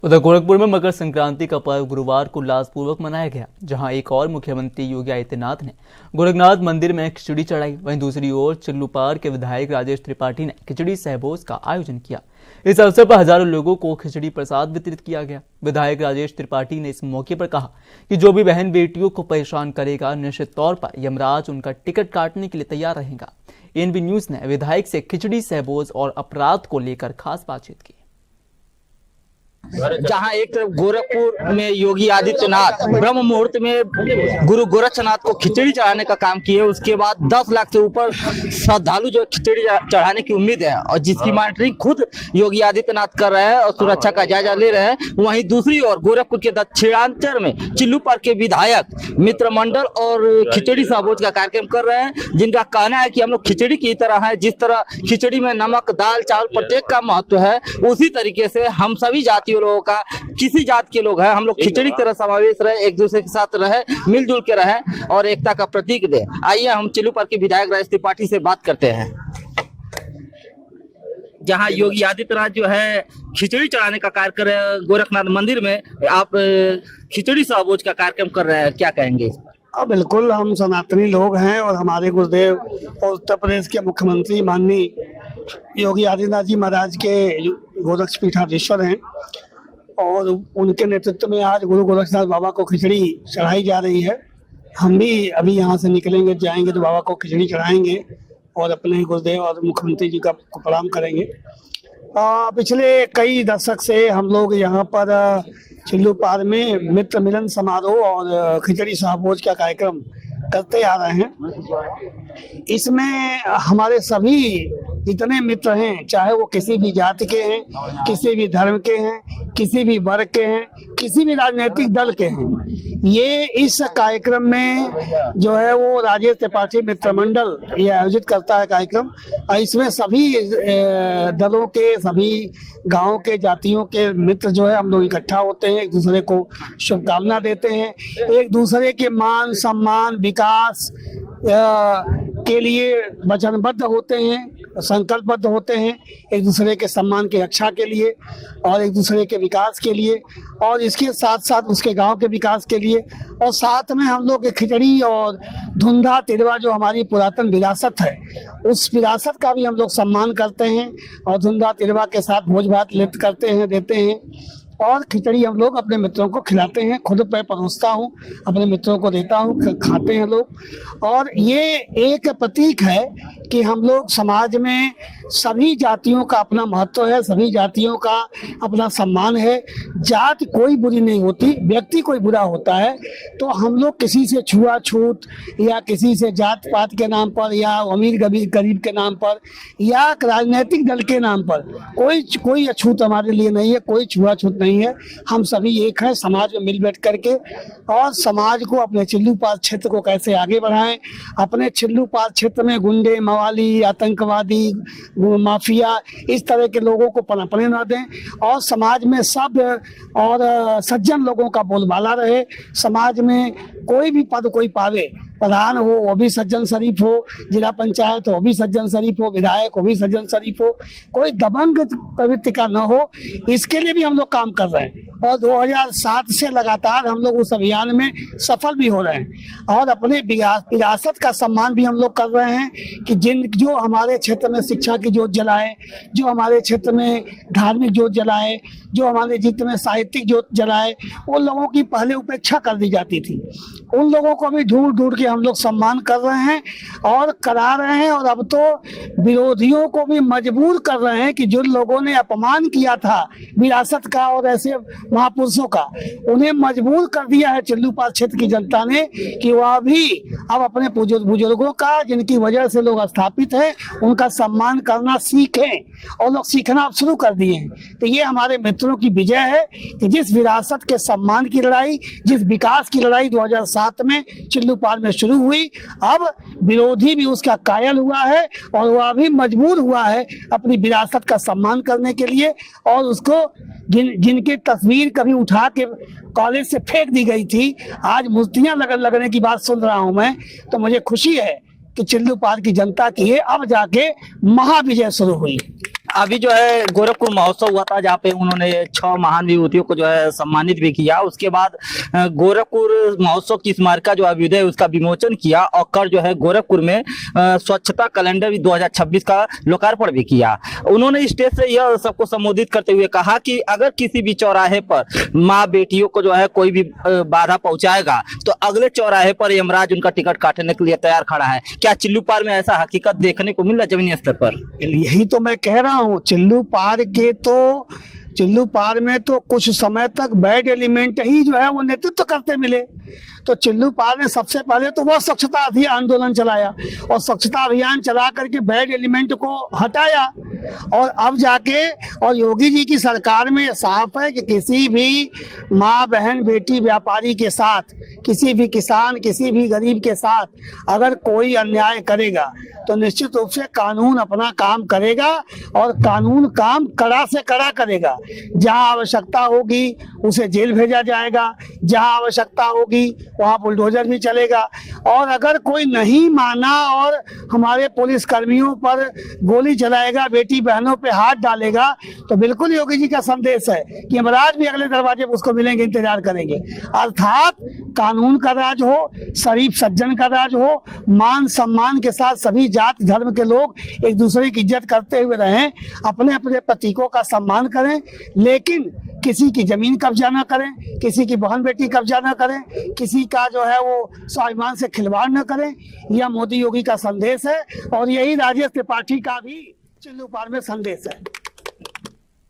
उधर गोरखपुर में मकर संक्रांति का पर्व गुरुवार को उल्लासपूर्वक मनाया गया, जहां एक और मुख्यमंत्री योगी आदित्यनाथ ने गोरखनाथ मंदिर में खिचड़ी चढ़ाई। वहीं दूसरी ओर चिल्लूपार के विधायक राजेश त्रिपाठी ने खिचड़ी सहभोज का आयोजन किया। इस अवसर पर हजारों लोगों को खिचड़ी प्रसाद वितरित किया गया। विधायक राजेश त्रिपाठी ने इस मौके पर कहा कि जो भी बहन बेटियों को परेशान करेगा, निश्चित तौर पर यमराज उनका टिकट काटने के लिए तैयार रहेगा। एएनबी न्यूज ने विधायक से खिचड़ी सहभोज और अपराध को लेकर खास बातचीत की। जहां एक तरफ गोरखपुर में योगी आदित्यनाथ ब्रह्म मुहूर्त में गुरु गोरक्षनाथ को खिचड़ी चढ़ाने का काम किए, उसके बाद 10 लाख से ऊपर श्रद्धालु जो खिचड़ी चढ़ाने की उम्मीद है और जिसकी मॉनिटरिंग खुद योगी आदित्यनाथ कर रहे हैं और सुरक्षा का जायजा ले रहे हैं। वहीं दूसरी ओर गोरखपुर के दक्षिणांचल में चिल्लूपार के विधायक मित्र मंडल और खिचड़ी सहभोज का कार्यक्रम कर रहे हैं, जिनका कहना है कि हम लोग खिचड़ी की तरह है, जिस तरह खिचड़ी में नमक दाल चावल प्रत्येक का महत्व है, उसी तरीके से हम सभी जातियों लोगों का, किसी जात के लोग हैं, हम लोग खिचड़ी की तरह समावेश रहे, एक दूसरे के साथ रहे, मिलजुल के रहे और एकता का प्रतीक दे। आइए हम चिल्लूपार के विधायक राजेश त्रिपाठी से बात करते हैं। जहां योगी आदित्यनाथ जो है खिचड़ी चढ़ाने का कार्य कर रहे हैं गोरखनाथ मंदिर में, आप खिचड़ी सहभोज का कार्यक्रम कर रहे हैं, क्या कहेंगे इस पर? बिल्कुल, हम सनातनी लोग हैं और हमारे गुरुदेव और उत्तर प्रदेश के मुख्यमंत्री माननीय योगी आदित्यनाथ जी महाराज के गोरक्ष पीठाधीश्वर हैं और उनके नेतृत्व में आज गुरु गोरक्षनाथ बाबा को खिचड़ी चढ़ाई जा रही है। हम भी अभी यहाँ से निकलेंगे, जाएंगे तो बाबा को खिचड़ी चढ़ाएंगे और अपने गुरुदेव और मुख्यमंत्री जी का प्रणाम करेंगे। पिछले कई दशक से हम लोग यहाँ पर चिल्लूपार में मित्र मिलन समारोह और खिचड़ी सहभोज का कार्यक्रम करते आ रहे हैं। इसमें हमारे सभी जितने मित्र हैं, चाहे वो किसी भी जाति के हैं, किसी भी धर्म के हैं, किसी भी वर्ग के हैं, किसी भी राजनीतिक दल के हैं, ये इस कार्यक्रम में जो है वो राजेश त्रिपाठी मित्र मंडल ये आयोजित करता है कार्यक्रम। इसमें सभी दलों के, सभी गांव के, जातियों के मित्र जो है हम लोग इकट्ठा होते हैं, एक दूसरे को शुभकामना देते हैं, एक दूसरे के मान सम्मान विकास के लिए वचनबद्ध होते हैं, संकल्पबद्ध होते हैं, एक दूसरे के सम्मान की रक्षा के लिए और एक दूसरे के विकास के लिए और इसके साथ साथ उसके गांव के विकास के लिए। और साथ में हम लोग खिचड़ी और धुंधा तिरवा जो हमारी पुरातन विरासत है, उस विरासत का भी हम लोग सम्मान करते हैं और धुंधा तिरवा के साथ भोज भात लिप्त करते हैं, देते हैं और खिचड़ी हम लोग अपने मित्रों को खिलाते हैं। खुद मैं परोसता हूँ, अपने मित्रों को देता हूँ, खाते हैं लोग। और ये एक प्रतीक है कि हम लोग समाज में सभी जातियों का अपना महत्व है, सभी जातियों का अपना सम्मान है। जात कोई बुरी नहीं होती, व्यक्ति कोई बुरा होता है तो हम लोग किसी से छुआछूत या किसी से जात पात के नाम पर या अमीर गरीब के नाम पर या राजनीतिक दल के नाम पर कोई अछूत हमारे लिए नहीं है, कोई छुआछूत नहीं है। हम सभी एक हैं, समाज में मिल बैठ करके और समाज को, अपने चिल्लूपार क्षेत्र को कैसे आगे बढ़ाएं, अपने चिल्लूपार क्षेत्र में गुंडे मवाली आतंकवादी माफिया इस तरह के लोगों को पनपने न दें और समाज में सब और सज्जन लोगों का बोलबाला रहे। समाज में कोई भी पद कोई पावे, प्रधान हो वो भी सज्जन शरीफ हो, जिला पंचायत हो वो भी सज्जन शरीफ हो, विधायक हो भी सज्जन शरीफ हो, कोई दबंग प्रवृत्ति का न हो, इसके लिए भी हम लोग काम कर रहे हैं। और 2007 से लगातार हम लोग उस अभियान में सफल भी हो रहे हैं और अपने विरासत का सम्मान भी हम लोग कर रहे हैं कि जो हमारे क्षेत्र में शिक्षा की ज्योत जलाए, जो हमारे क्षेत्र में धार्मिक ज्योत जलाए, जो हमारे क्षेत्र में साहित्यिक ज्योत जलाए, उन लोगों की पहले उपेक्षा कर दी जाती थी। उन लोगों को भी ढूंढ ढूंढ के हम लोग सम्मान कर रहे हैं और करा रहे हैं और अब तो विरोधियों को भी मजबूर कर रहे हैं कि जिन लोगों ने अपमान किया था विरासत का और ऐसे महापुरुषों का, उन्हें मजबूर कर दिया है चिल्लूपार क्षेत्र की जनता ने कि वह भी अब अपने बुजुर्गों का, जिनकी वजह से लोग स्थापित हैं, उनका सम्मान करना सीखें और लोग सीखना शुरू कर दिए हैं। तो ये हमारे मित्रों की विजय है कि जिस विरासत के सम्मान की लड़ाई, जिस विकास की लड़ाई 2007 में चिल्लूपार में शुरू हुई, अब विरोधी भी उसका कायल हुआ है और वह भी मजबूर हुआ है अपनी विरासत का सम्मान करने के लिए। और उसको जिनकी तस्वीर कभी उठा के कॉलेज से फेंक दी गई थी, आज मूर्तियां लगने की बात सुन रहा हूं मैं, तो मुझे खुशी है कि चिल्लूपार की जनता की अब जाके महाविजय शुरू हुई। अभी जो है गोरखपुर महोत्सव हुआ था जहाँ पे उन्होंने 6 महान विभूतियों को जो है सम्मानित भी किया। उसके बाद गोरखपुर महोत्सव की स्मारिका जो अभ्युदय है उसका विमोचन किया और कल जो है गोरखपुर में स्वच्छता कैलेंडर भी 2026 का लोकार्पण भी किया। उन्होंने स्टेज से यह सबको संबोधित करते हुए कहा कि अगर किसी भी चौराहे पर माँ बेटियों को जो है कोई भी बाधा पहुंचाएगा तो अगले चौराहे पर यमराज उनका टिकट काटने के लिए तैयार खड़ा है। क्या चिल्लू पार में ऐसा हकीकत देखने को मिल रहा है जमीनी स्तर पर? यही तो मैं कह रहा हूँ, चिल्लू पार में तो कुछ समय तक बैड एलिमेंट ही जो है वो नेतृत्व करते मिले। तो चिल्लू पार ने सबसे पहले तो वो स्वच्छता आंदोलन चलाया और स्वच्छता अभियान चला करके बैड एलिमेंट को हटाया। और अब जाके और योगी जी की सरकार में साफ है कि किसी भी माँ बहन बेटी व्यापारी के साथ, किसी भी किसान, किसी भी गरीब के साथ अगर कोई अन्याय करेगा तो निश्चित रूप से कानून अपना काम करेगा और कानून काम कड़ा से कड़ा करेगा। जहां आवश्यकता होगी उसे जेल भेजा जाएगा, जहां आवश्यकता होगी वहां बुलडोजर भी चलेगा। और अगर कोई नहीं माना और हमारे पुलिस कर्मियों पर गोली चलाएगा, बेटी बहनों पे हाथ डालेगा, तो बिल्कुल योगी जी का संदेश है कि यमराज भी अगले दरवाजे पर उसको मिलेंगे, इंतजार करेंगे। अर्थात कानून का राज हो, शरीफ सज्जन का राज हो, मान सम्मान के साथ सभी जाति धर्म के लोग एक दूसरे की इज्जत करते हुए रहें, अपने अपने प्रतीकों का सम्मान करें, लेकिन किसी की जमीन कब्जा ना करें, किसी की बहन बेटी कब्जा ना करें, किसी का जो है वो स्वाभिमान से खिलवाड़ न करें। यह मोदी योगी का संदेश है और यही राजेश त्रिपाठी का भी चिल्लू पार में संदेश है।